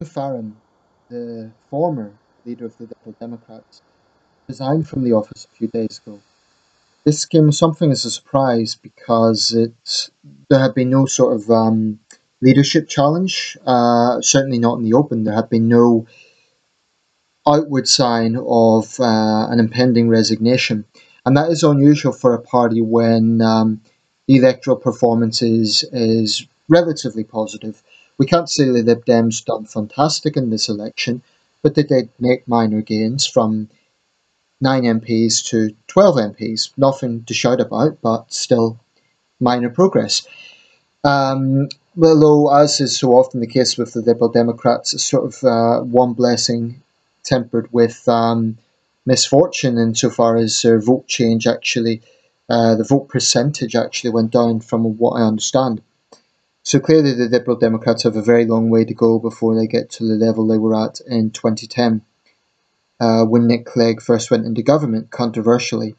Farron, the former leader of the Liberal Democrats, resigned from the office a few days ago. This came as something as a surprise because there had been no sort of leadership challenge, certainly not in the open. There had been no outward sign of an impending resignation. And that is unusual for a party when the electoral performance is relatively positive. We can't say the Lib Dems done fantastic in this election, but they did make minor gains from 9 MPs to 12 MPs. Nothing to shout about, but still minor progress. Although, as is so often the case with the Liberal Democrats, it's sort of one blessing tempered with misfortune insofar as their vote change actually, the vote percentage actually went down from what I understand. So clearly the Liberal Democrats have a very long way to go before they get to the level they were at in 2010, when Nick Clegg first went into government, controversially.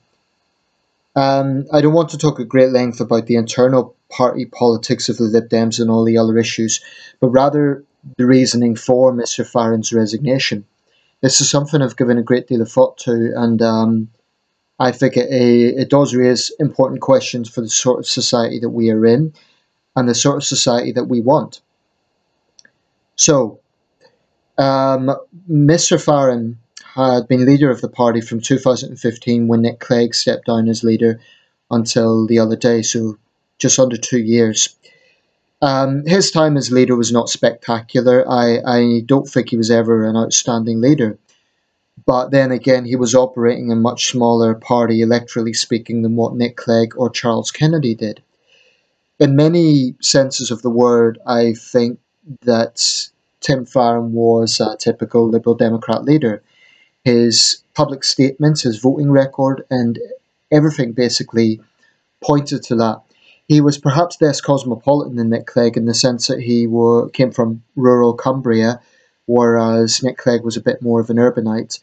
I don't want to talk at great length about the internal party politics of the Lib Dems and all the other issues, but rather the reasoning for Mr. Farron's resignation. This is something I've given a great deal of thought to, and I think it does raise important questions for the sort of society that we are in and the sort of society that we want. So, Mr. Farron had been leader of the party from 2015 when Nick Clegg stepped down as leader until the other day, so just under 2 years. His time as leader was not spectacular. I don't think he was ever an outstanding leader. But then again, he was operating a much smaller party, electorally speaking, than what Nick Clegg or Charles Kennedy did. In many senses of the word, I think that Tim Farron was a typical Liberal Democrat leader. His public statements, his voting record, and everything basically pointed to that. He was perhaps less cosmopolitan than Nick Clegg in the sense that he came from rural Cumbria, whereas Nick Clegg was a bit more of an urbanite.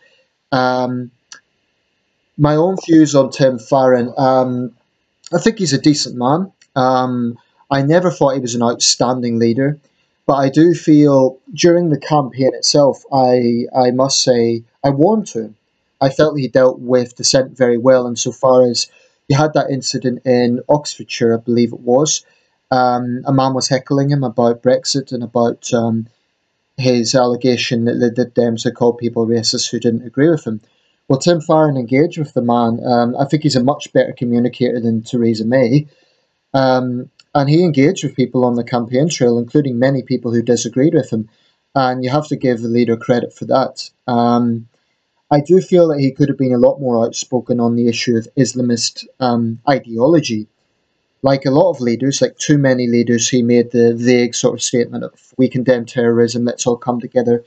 My own views on Tim Farron, I think he's a decent man. I never thought he was an outstanding leader, but I do feel during the campaign itself, I must say, I warmed to him. I felt he dealt with dissent very well insofar as you had that incident in Oxfordshire, I believe it was. A man was heckling him about Brexit and about his allegation that the Lib Dems had called people racist who didn't agree with him. Well, Tim Farron engaged with the man. I think he's a much better communicator than Theresa May. And he engaged with people on the campaign trail, including many people who disagreed with him. And you have to give the leader credit for that. I do feel that he could have been a lot more outspoken on the issue of Islamist ideology. Like a lot of leaders, like too many leaders, he made the vague sort of statement of, we condemn terrorism, let's all come together.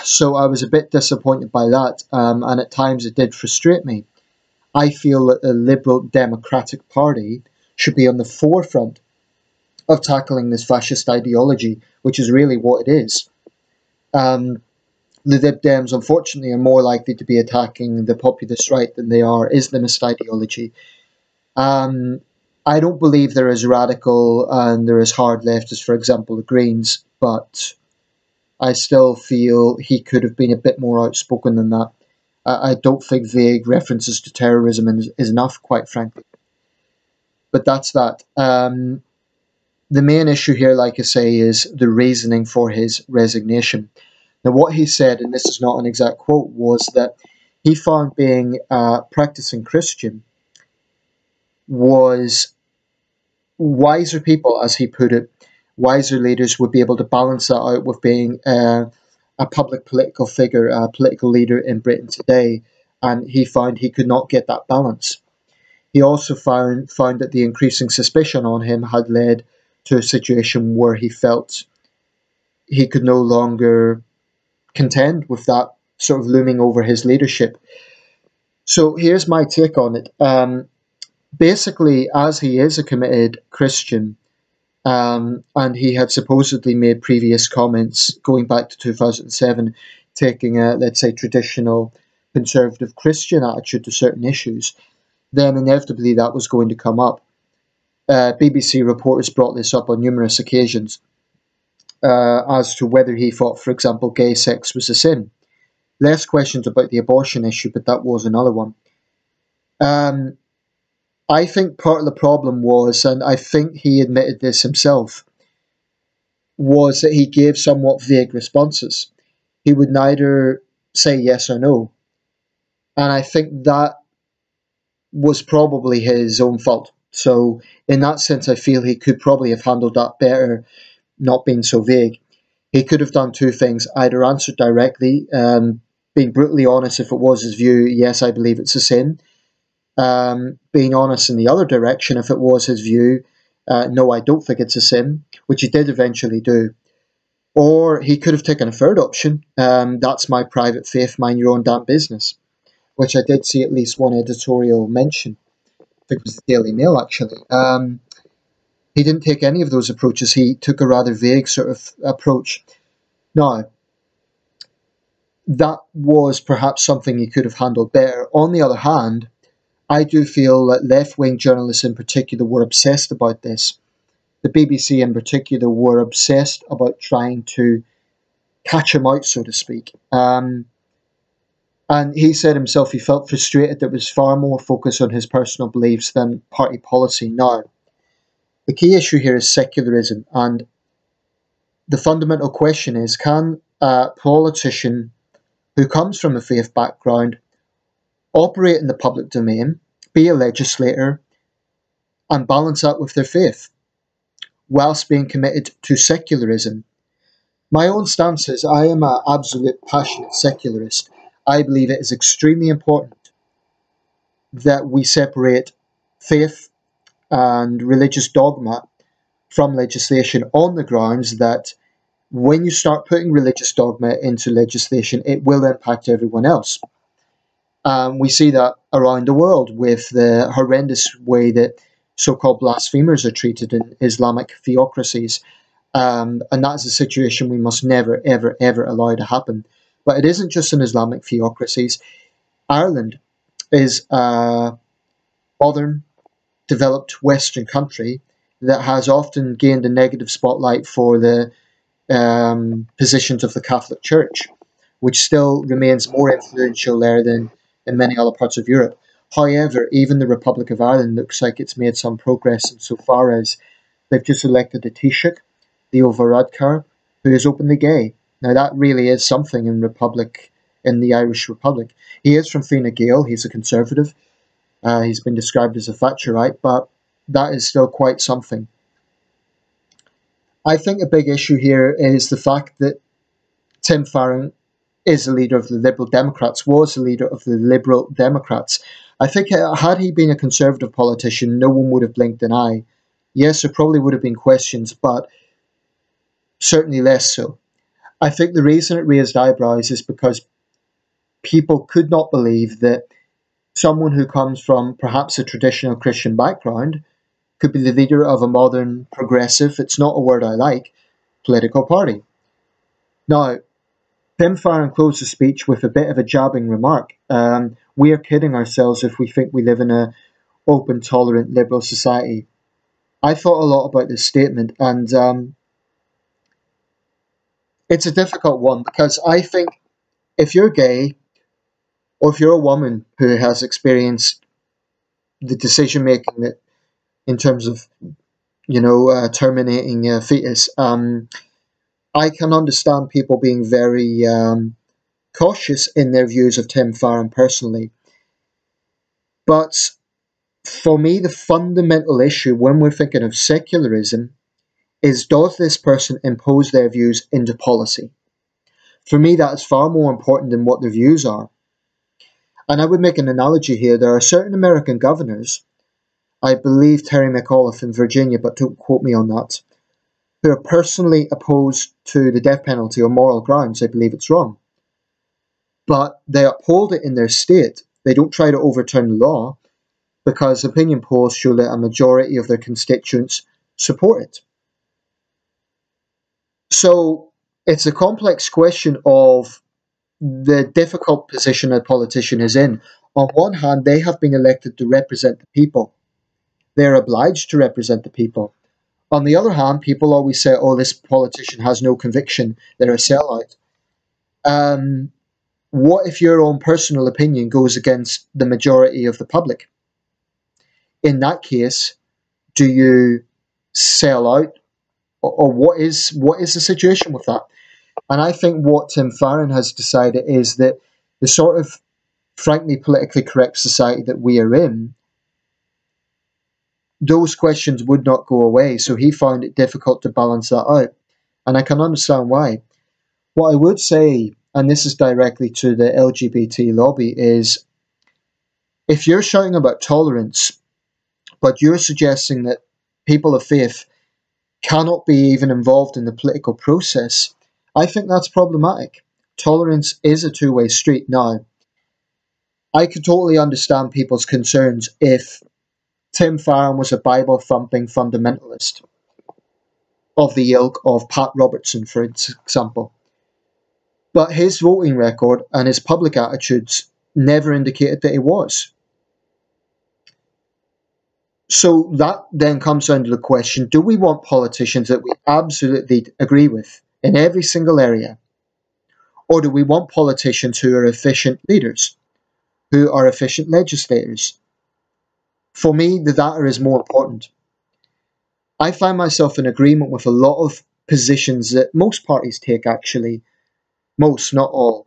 So I was a bit disappointed by that, and at times it did frustrate me. I feel that the Liberal Democratic Party should be on the forefront of tackling this fascist ideology, which is really what it is. The Lib Dems, unfortunately, are more likely to be attacking the populist right than they are Islamist ideology. I don't believe they're as radical and they're as hard leftists, for example, the Greens, but I still feel he could have been a bit more outspoken than that. I don't think vague references to terrorism is enough, quite frankly. But that's that. The main issue here, like I say, is the reasoning for his resignation. Now, what he said, and this is not an exact quote, was that he found being a practicing Christian was wiser people, as he put it, wiser leaders would be able to balance that out with being a public political figure, a political leader in Britain today. And he found he could not get that balance. He also found that the increasing suspicion on him had led to a situation where he felt he could no longer contend with that sort of looming over his leadership. So here's my take on it. Basically, as he is a committed Christian, and he had supposedly made previous comments going back to 2007, taking a, let's say, traditional conservative Christian attitude to certain issues, then inevitably that was going to come up. BBC reporters brought this up on numerous occasions. as to whether he thought, for example, gay sex was a sin. Less questions about the abortion issue, but that was another one. Um, I think part of the problem was, and I think he admitted this himself, was that he gave somewhat vague responses. He would neither say yes or no. And I think that was probably his own fault. So, in that sense, I feel he could probably have handled that better, not being so vague. He could have done two things: either answered directly, being brutally honest if it was his view, yes, I believe it's a sin. Being honest in the other direction if it was his view, no, I don't think it's a sin, which he did eventually do. Or he could have taken a third option, that's my private faith, mind your own damn business, which I did see at least one editorial mention. I think it was the Daily Mail, actually. He didn't take any of those approaches. He took a rather vague sort of approach. Now, that was perhaps something he could have handled better. On the other hand, I do feel that left-wing journalists in particular were obsessed about this. The BBC in particular were obsessed about trying to catch him out, so to speak. And he said himself he felt frustrated that it was far more focused on his personal beliefs than party policy. Now, the key issue here is secularism, and the fundamental question is, can a politician who comes from a faith background operate in the public domain, be a legislator, and balance that with their faith, whilst being committed to secularism? My own stance is I am an absolute passionate secularist. I believe it is extremely important that we separate faith and religious dogma from legislation on the grounds that when you start putting religious dogma into legislation, it will impact everyone else. We see that around the world with the horrendous way that so-called blasphemers are treated in Islamic theocracies. And that's a situation we must never, ever, ever allow to happen. But it isn't just in Islamic theocracies. Ireland is a modern, developed Western country that has often gained a negative spotlight for the positions of the Catholic Church, which still remains more influential there than in many other parts of Europe. However, even the Republic of Ireland looks like it's made some progress insofar as they've just elected a Taoiseach, Leo Varadkar, who is openly gay. Now that really is something in the Irish Republic. He is from Fine Gael, he's a conservative. He's been described as a Thatcherite, but that is still quite something. I think a big issue here is the fact that Tim Farron is the leader of the Liberal Democrats, was the leader of the Liberal Democrats. I think had he been a Conservative politician, no one would have blinked an eye. Yes, there probably would have been questions, but certainly less so. I think the reason it raised eyebrows is because people could not believe that someone who comes from perhaps a traditional Christian background could be the leader of a modern, progressive, it's not a word I like, political party. Now, Tim Farron closed the speech with a bit of a jabbing remark. We are kidding ourselves if we think we live in an open, tolerant, liberal society. I thought a lot about this statement, and it's a difficult one because I think if you're gay, or if you're a woman who has experienced the decision making that in terms of, terminating a fetus, I can understand people being very cautious in their views of Tim Farron personally. But for me, the fundamental issue when we're thinking of secularism is, does this person impose their views into policy? For me, that is far more important than what their views are. And I would make an analogy here. There are certain American governors, I believe Terry McAuliffe in Virginia, but don't quote me on that, who are personally opposed to the death penalty on moral grounds. They believe it's wrong. But they uphold it in their state. They don't try to overturn the law because opinion polls show that a majority of their constituents support it. So it's a complex question of the difficult position a politician is in. On one hand, they have been elected to represent the people. They're obliged to represent the people. On the other hand, people always say, oh, this politician has no conviction, they're a sellout. Um, what if your own personal opinion goes against the majority of the public? In that case, do you sell out, or what is the situation with that? And I think what Tim Farron has decided is that the sort of frankly politically correct society that we are in, those questions would not go away. So he found it difficult to balance that out. And I can understand why. What I would say, and this is directly to the LGBT lobby, is if you're shouting about tolerance, but you're suggesting that people of faith cannot be even involved in the political process, I think that's problematic. Tolerance is a two-way street. Now, I could totally understand people's concerns if Tim Farron was a Bible-thumping fundamentalist of the ilk of Pat Robertson, for example. But his voting record and his public attitudes never indicated that he was. So that then comes down to the question, do we want politicians that we absolutely agree with in every single area? Or do we want politicians who are efficient leaders, who are efficient legislators? For me, the latter is more important. I find myself in agreement with a lot of positions that most parties take, actually. Most, not all.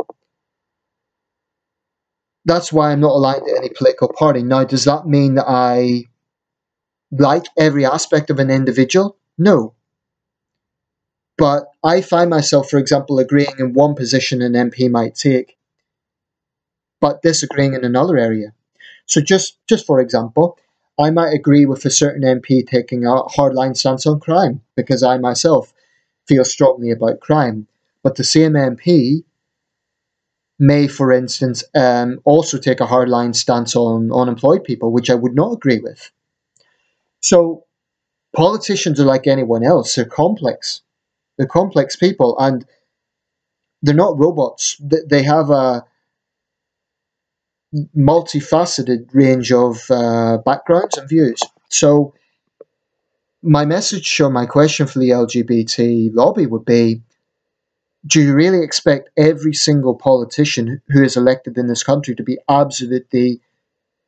That's why I'm not aligned to any political party. Now, does that mean that I like every aspect of an individual? No. But I find myself, for example, agreeing in one position an MP might take, but disagreeing in another area. So just for example, I might agree with a certain MP taking a hardline stance on crime because I myself feel strongly about crime. But the same MP may, for instance, also take a hardline stance on unemployed people, which I would not agree with. So politicians are like anyone else. They're complex. They're complex people, and they're not robots. They have a multifaceted range of backgrounds and views. So my message or my question for the LGBT lobby would be, do you really expect every single politician who is elected in this country to be absolutely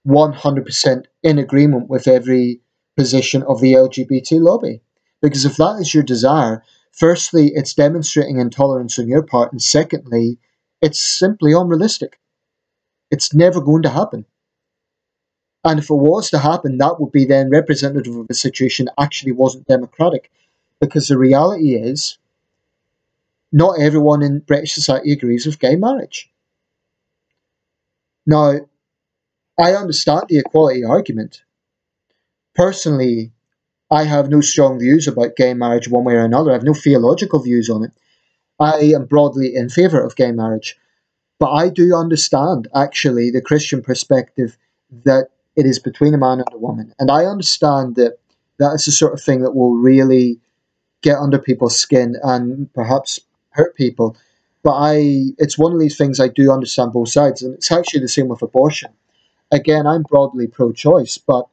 100% in agreement with every position of the LGBT lobby? Because if that is your desire, firstly, it's demonstrating intolerance on your part, and secondly, it's simply unrealistic. It's never going to happen. And if it was to happen, that would be then representative of a situation that actually wasn't democratic. Because the reality is, not everyone in British society agrees with gay marriage. Now, I understand the equality argument. Personally, I have no strong views about gay marriage one way or another. I have no theological views on it. I am broadly in favour of gay marriage. But I do understand, actually, the Christian perspective that it is between a man and a woman. And I understand that that is the sort of thing that will really get under people's skin and perhaps hurt people. But it's one of these things I do understand both sides. And it's actually the same with abortion. Again, I'm broadly pro-choice, but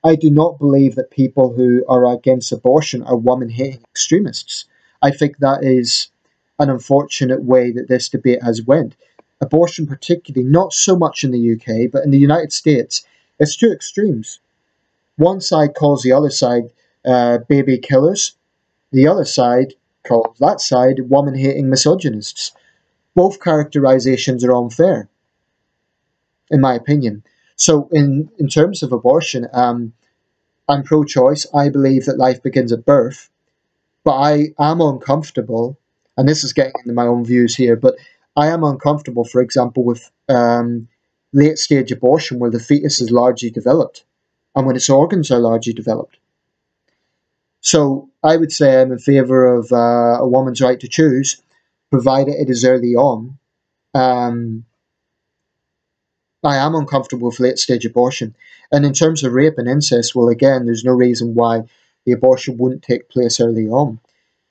I do not believe that people who are against abortion are woman-hating extremists. I think that is an unfortunate way that this debate has went. Abortion particularly, not so much in the UK, but in the United States, it's two extremes. One side calls the other side baby killers. The other side calls that side woman-hating misogynists. Both characterizations are unfair, in my opinion. So in terms of abortion, I'm pro-choice. I believe that life begins at birth. But I am uncomfortable, and this is getting into my own views here, but I am uncomfortable, for example, with late-stage abortion where the fetus is largely developed and when its organs are largely developed. So I would say I'm in favour of a woman's right to choose, provided it is early on. I am uncomfortable with late-stage abortion. And in terms of rape and incest, well, again, there's no reason why the abortion wouldn't take place early on.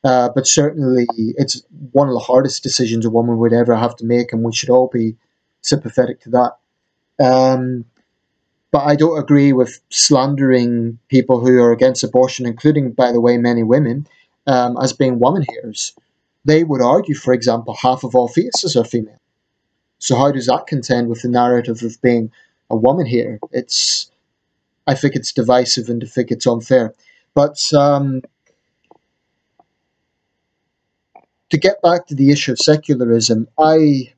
But certainly, it's one of the hardest decisions a woman would ever have to make, and we should all be sympathetic to that. But I don't agree with slandering people who are against abortion, including, by the way, many women, as being woman haters. They would argue, for example, half of all fetuses are female. So how does that contend with the narrative of being a woman hater? I think it's divisive and I think it's unfair. But to get back to the issue of secularism, I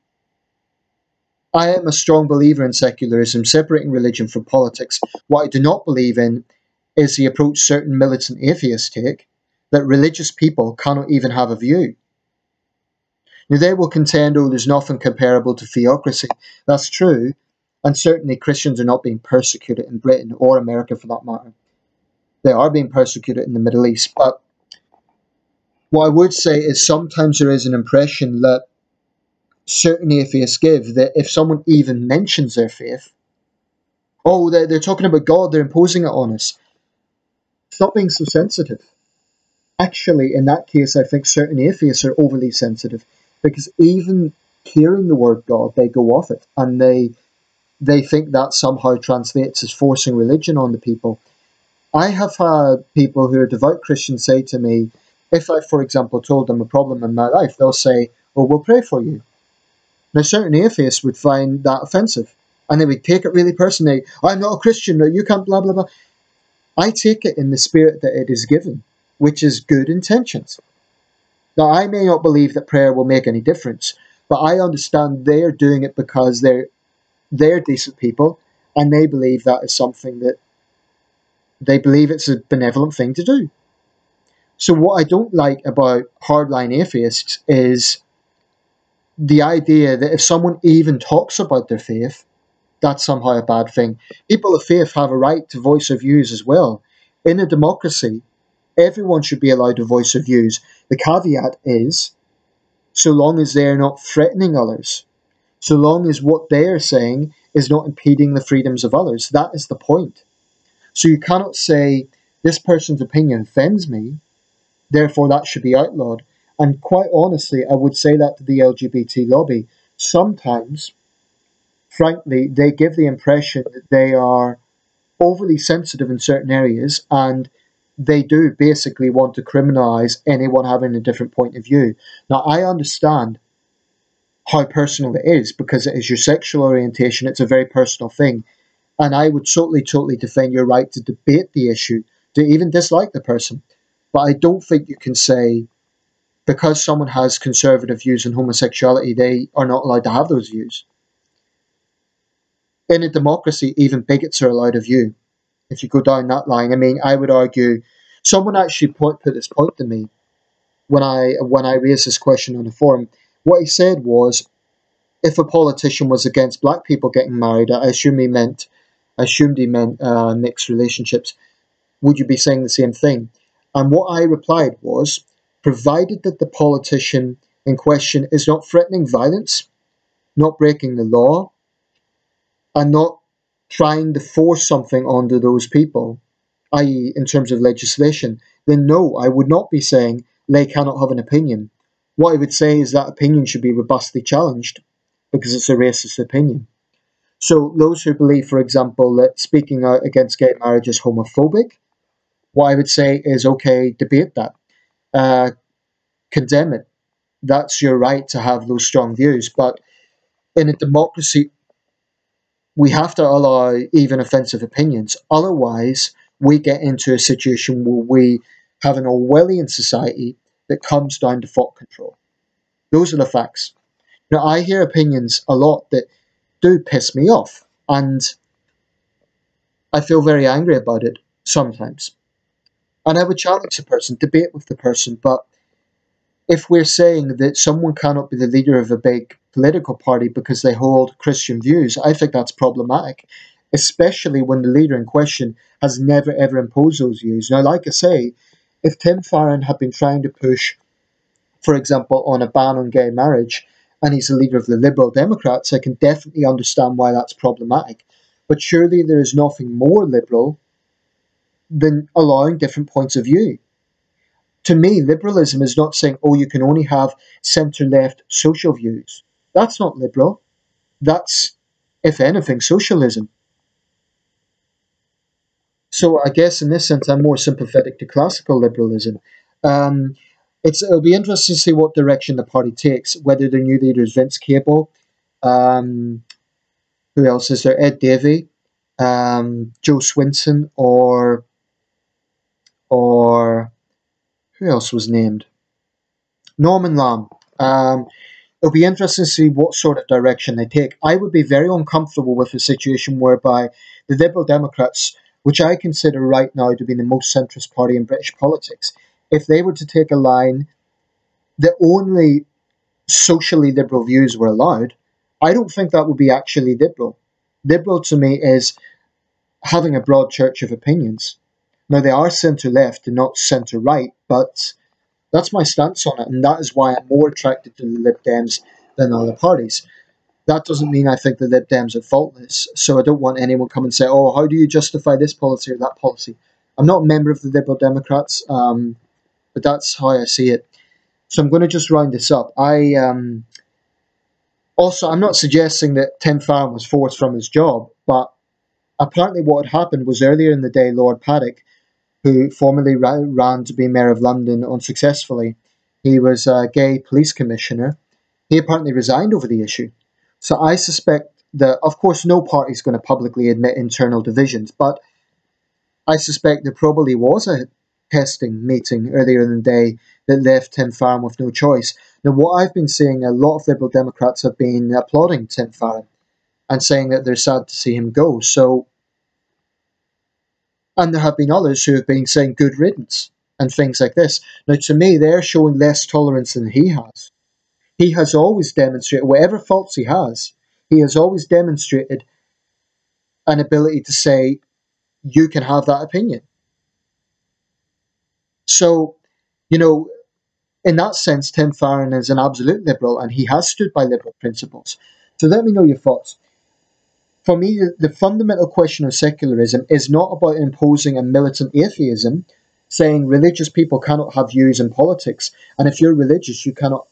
am a strong believer in secularism, separating religion from politics. What I do not believe in is the approach certain militant atheists take, that religious people cannot even have a view. Now, they will contend, oh, there's nothing comparable to theocracy. That's true, and certainly Christians are not being persecuted in Britain or America for that matter. They are being persecuted in the Middle East. But what I would say is sometimes there is an impression that certain atheists give that if someone even mentions their faith, oh, they're talking about God, they're imposing it on us. Stop being so sensitive. Actually, in that case, I think certain atheists are overly sensitive because even hearing the word God, they go off it and they think that somehow translates as forcing religion on the people. I have had people who are devout Christians say to me, if I, for example, told them a problem in my life, they'll say, oh, we'll pray for you. Now, certain atheists would find that offensive and they would take it really personally. I'm not a Christian, no, you can't, blah, blah, blah. I take it in the spirit that it is given, which is good intentions. Now, I may not believe that prayer will make any difference, but I understand they're doing it because they're decent people and they believe that is something that they believe it's a benevolent thing to do. So what I don't like about hardline atheists is the idea that if someone even talks about their faith, that's somehow a bad thing. People of faith have a right to voice their views as well. In a democracy, everyone should be allowed to voice their views. The caveat is, so long as they're not threatening others, so long as what they're saying is not impeding the freedoms of others. That is the point. So you cannot say, this person's opinion offends me, therefore that should be outlawed. And quite honestly, I would say that to the LGBT lobby. Sometimes, frankly, they give the impression that they are overly sensitive in certain areas and they do basically want to criminalise anyone having a different point of view. Now, I understand how personal it is because it is your sexual orientation, it's a very personal thing. And I would totally defend your right to debate the issue, to even dislike the person. But I don't think you can say, because someone has conservative views on homosexuality, they are not allowed to have those views. In a democracy, even bigots are allowed a view. If you go down that line, I mean, I would argue, someone actually put this point to me when I raised this question on the forum. What he said was, if a politician was against black people getting married, I assumed he meant mixed relationships. Would you be saying the same thing? And what I replied was, provided that the politician in question is not threatening violence, not breaking the law, and not trying to force something onto those people, i.e. in terms of legislation, then no, I would not be saying they cannot have an opinion. What I would say is that opinion should be robustly challenged because it's a racist opinion. So those who believe, for example, that speaking out against gay marriage is homophobic, what I would say is, okay, debate that. Condemn it. That's your right to have those strong views. But in a democracy, we have to allow even offensive opinions. Otherwise, we get into a situation where we have an Orwellian society that comes down to thought control. Those are the facts. Now, I hear opinions a lot that do piss me off, and I feel very angry about it sometimes. And I would challenge the person, debate with the person, but if we're saying that someone cannot be the leader of a big political party because they hold Christian views, I think that's problematic, especially when the leader in question has never ever imposed those views. Now, like I say, if Tim Farron had been trying to push, for example, on a ban on gay marriage, and he's the leader of the Liberal Democrats, I can definitely understand why that's problematic. But surely there is nothing more liberal than allowing different points of view. To me, liberalism is not saying, oh, you can only have centre-left social views. That's not liberal. That's, if anything, socialism. So I guess in this sense, I'm more sympathetic to classical liberalism. Um, it'll be interesting to see what direction the party takes, whether their new leader is Vince Cable, um, who else is there? Ed Davey, Joe Swinson, or who else was named? Norman Lamb. It'll be interesting to see what sort of direction they take. I would be very uncomfortable with a situation whereby the Liberal Democrats, which I consider right now to be the most centrist party in British politics, if they were to take a line that only socially liberal views were allowed, I don't think that would be actually liberal. Liberal to me is having a broad church of opinions. Now, they are centre left and not centre right, but that's my stance on it, and that is why I'm more attracted to the Lib Dems than other parties. That doesn't mean I think the Lib Dems are faultless, so I don't want anyone come and say, oh, how do you justify this policy or that policy? I'm not a member of the Liberal Democrats, but that's how I see it. So I'm going to just round this up. Also, I'm not suggesting that Tim Farron was forced from his job, but apparently what had happened was earlier in the day, Lord Paddock, who formerly ran to be Mayor of London unsuccessfully, he was a gay police commissioner. He apparently resigned over the issue. So I suspect that, of course, no party is going to publicly admit internal divisions, but I suspect there probably was a testing meeting earlier in the day that left Tim Farron with no choice. Now, what I've been seeing, a lot of Liberal Democrats have been applauding Tim Farron and saying that they're sad to see him go. So, and there have been others who have been saying good riddance and things like this. Now, to me, they're showing less tolerance than he has. He has always demonstrated, whatever faults he has always demonstrated an ability to say, you can have that opinion. So, you know, in that sense, Tim Farron is an absolute liberal and he has stood by liberal principles. So let me know your thoughts. For me, the fundamental question of secularism is not about imposing a militant atheism, saying religious people cannot have views in politics, and if you're religious, you cannot,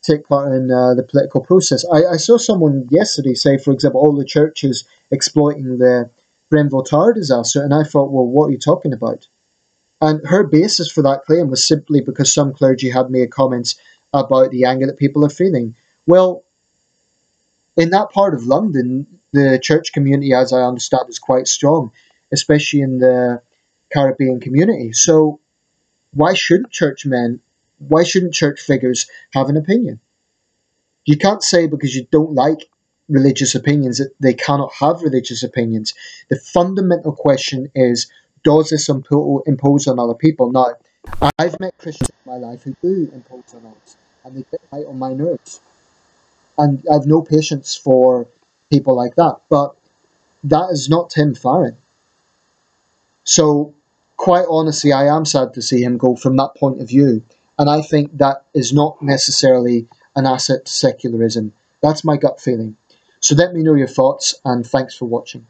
take part in the political process. I saw someone yesterday say, for example, all the churches exploiting the Grenville Tower disaster, and I thought, well, what are you talking about? And her basis for that claim was simply because some clergy had made comments about the anger that people are feeling. Well, in that part of London, the church community, as I understand, is quite strong, especially in the Caribbean community. So why shouldn't church figures have an opinion? You can't say because you don't like religious opinions that they cannot have religious opinions. The fundamental question is, does this impose on other people? Now, I've met Christians in my life who do impose on others, and they get right on my nerves. And I've no patience for people like that. But that is not Tim Farron. So, quite honestly, I am sad to see him go from that point of view. And I think that is not necessarily an asset to secularism. That's my gut feeling. So let me know your thoughts, and thanks for watching.